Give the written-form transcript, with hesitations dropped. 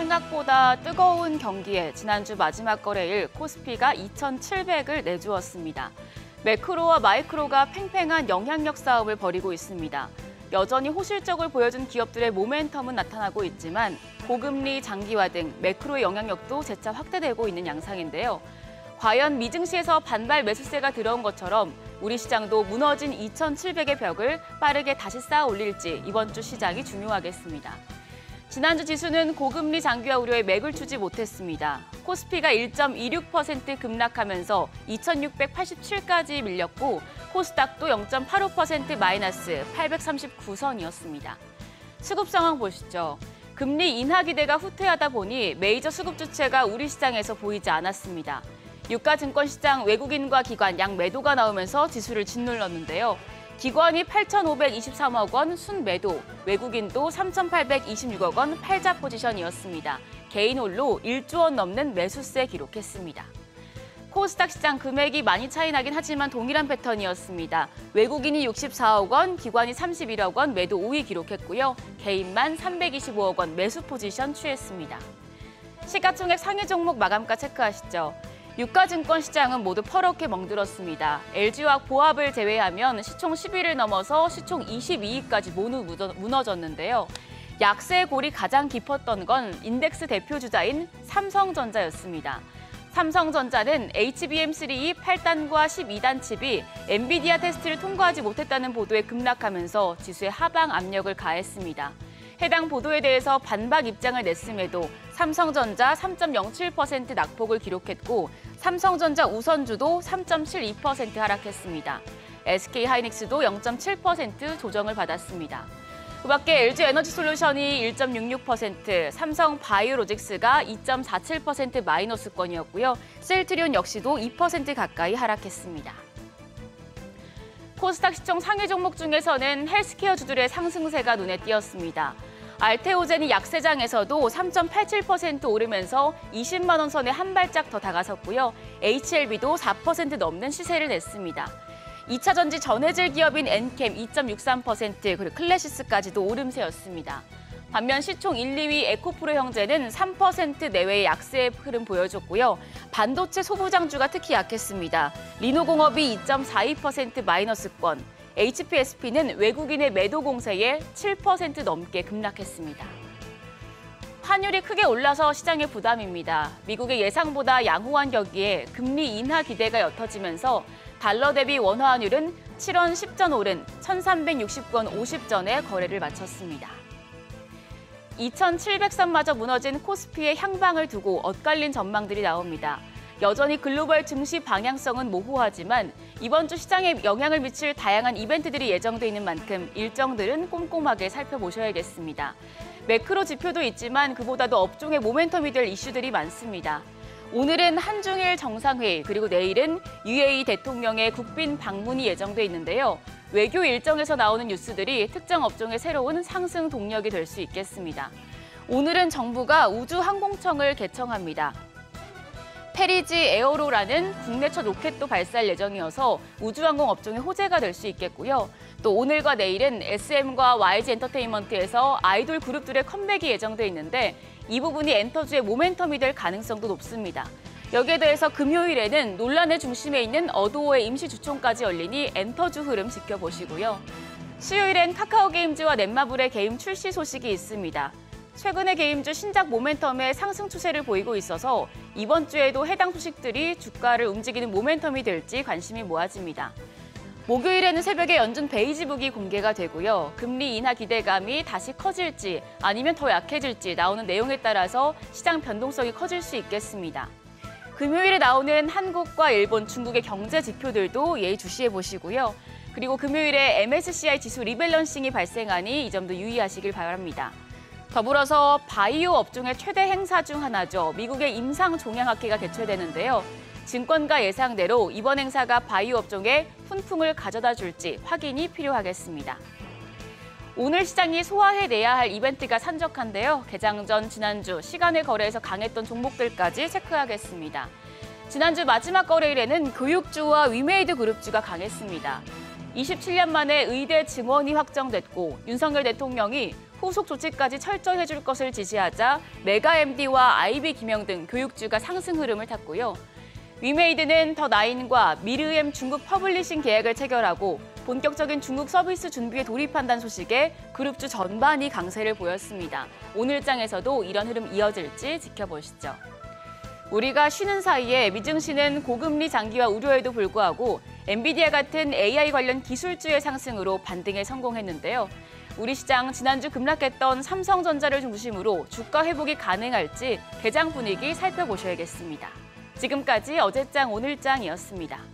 생각보다 뜨거운 경기에 지난주 마지막 거래일 코스피가 2,700을 내주었습니다. 매크로와 마이크로가 팽팽한 영향력 싸움을 벌이고 있습니다. 여전히 호실적을 보여준 기업들의 모멘텀은 나타나고 있지만 고금리 장기화 등 매크로의 영향력도 재차 확대되고 있는 양상인데요. 과연 미증시에서 반발 매수세가 들어온 것처럼 우리 시장도 무너진 2,700의 벽을 빠르게 다시 쌓아 올릴지 이번 주 시장이 중요하겠습니다. 지난주 지수는 고금리 장기화 우려에 맥을 추지 못했습니다. 코스피가 1.26% 급락하면서 2,687까지 밀렸고 코스닥도 0.85% 마이너스 839선이었습니다. 수급 상황 보시죠. 금리 인하 기대가 후퇴하다 보니 메이저 수급 주체가 우리 시장에서 보이지 않았습니다. 유가증권시장 외국인과 기관 양 매도가 나오면서 지수를 짓눌렀는데요. 기관이 8,523억 원 순매도, 외국인도 3,826억 원 팔자 포지션이었습니다. 개인 홀로 1조 원 넘는 매수세 기록했습니다. 코스닥 시장 금액이 많이 차이 나긴 하지만 동일한 패턴이었습니다. 외국인이 64억 원, 기관이 31억 원 매도 우위 기록했고요. 개인만 325억 원 매수 포지션 취했습니다. 시가총액 상위 종목 마감가 체크하시죠. 유가증권 시장은 모두 퍼렇게 멍들었습니다. LG화학 보합을 제외하면 시총 10위를 넘어서 시총 22위까지 모두 무너졌는데요. 약세의 골이 가장 깊었던 건 인덱스 대표 주자인 삼성전자였습니다. 삼성전자는 HBM3E 8단과 12단 칩이 엔비디아 테스트를 통과하지 못했다는 보도에 급락하면서 지수에 하방 압력을 가했습니다. 해당 보도에 대해서 반박 입장을 냈음에도 삼성전자 3.07% 낙폭을 기록했고 삼성전자 우선주도 3.72% 하락했습니다. SK하이닉스도 0.7% 조정을 받았습니다. 그 밖에 LG에너지솔루션이 1.66%, 삼성바이오로직스가 2.47% 마이너스권이었고요. 셀트리온 역시도 2% 가까이 하락했습니다. 코스닥 시총 상위 종목 중에서는 헬스케어주들의 상승세가 눈에 띄었습니다. 알테오젠이 약세장에서도 3.87% 오르면서 20만 원 선에 한 발짝 더 다가섰고요. HLB도 4% 넘는 시세를 냈습니다. 2차 전지 전해질 기업인 엔캠 2.63%, 그리고 클래시스까지도 오름세였습니다. 반면 시총 1, 2위 에코프로 형제는 3% 내외의 약세의 흐름 보여줬고요. 반도체 소부장주가 특히 약했습니다. 리노공업이 2.42% 마이너스권, HPSP는 외국인의 매도 공세에 7% 넘게 급락했습니다. 환율이 크게 올라서 시장의 부담입니다. 미국의 예상보다 양호한 격기에 금리 인하 기대가 옅어지면서 달러 대비 원화환율은 7원 10전 오른 1,360권 50전에 거래를 마쳤습니다. 2,700선마저 무너진 코스피의 향방을 두고 엇갈린 전망들이 나옵니다. 여전히 글로벌 증시 방향성은 모호하지만 이번 주 시장에 영향을 미칠 다양한 이벤트들이 예정돼 있는 만큼 일정들은 꼼꼼하게 살펴보셔야겠습니다. 매크로 지표도 있지만 그보다도 업종의 모멘텀이 될 이슈들이 많습니다. 오늘은 한중일 정상회의, 그리고 내일은 UAE 대통령의 국빈 방문이 예정돼 있는데요. 외교 일정에서 나오는 뉴스들이 특정 업종의 새로운 상승 동력이 될 수 있겠습니다. 오늘은 정부가 우주항공청을 개청합니다. 페리지 에어로라는 국내 첫 로켓도 발사할 예정이어서 우주항공 업종의 호재가 될 수 있겠고요. 또 오늘과 내일은 SM과 YG 엔터테인먼트에서 아이돌 그룹들의 컴백이 예정돼 있는데 이 부분이 엔터주의 모멘텀이 될 가능성도 높습니다. 여기에 더해서 금요일에는 논란의 중심에 있는 어도어의 임시 주총까지 열리니 엔터주 흐름 지켜보시고요. 수요일엔 카카오게임즈와 넷마블의 게임 출시 소식이 있습니다. 최근의 게임주 신작 모멘텀의 상승 추세를 보이고 있어서 이번 주에도 해당 소식들이 주가를 움직이는 모멘텀이 될지 관심이 모아집니다. 목요일에는 새벽에 연준 베이지북이 공개가 되고요. 금리 인하 기대감이 다시 커질지 아니면 더 약해질지 나오는 내용에 따라서 시장 변동성이 커질 수 있겠습니다. 금요일에 나오는 한국과 일본, 중국의 경제 지표들도 예의주시해 보시고요. 그리고 금요일에 MSCI 지수 리밸런싱이 발생하니 이 점도 유의하시길 바랍니다. 더불어서 바이오 업종의 최대 행사 중 하나죠. 미국의 임상종양학회가 개최되는데요. 증권가 예상대로 이번 행사가 바이오 업종에 훈풍을 가져다 줄지 확인이 필요하겠습니다. 오늘 시장이 소화해내야 할 이벤트가 산적한데요. 개장 전 지난주 시간의 거래에서 강했던 종목들까지 체크하겠습니다. 지난주 마지막 거래일에는 교육주와 위메이드 그룹주가 강했습니다. 27년 만에 의대 증원이 확정됐고 윤석열 대통령이 후속 조치까지 철저히 해줄 것을 지시하자 메가 MD와 아이비 김영 등 교육주가 상승 흐름을 탔고요. 위메이드는 더 나인과 미르엠 중국 퍼블리싱 계약을 체결하고 본격적인 중국 서비스 준비에 돌입한다는 소식에 그룹주 전반이 강세를 보였습니다. 오늘 장에서도 이런 흐름 이어질지 지켜보시죠. 우리가 쉬는 사이에 미증시는 고금리 장기화 우려에도 불구하고 엔비디아 같은 AI 관련 기술주의 상승으로 반등에 성공했는데요. 우리 시장 지난주 급락했던 삼성전자를 중심으로 주가 회복이 가능할지 개장 분위기 살펴보셔야겠습니다. 지금까지 어제장 오늘장이었습니다.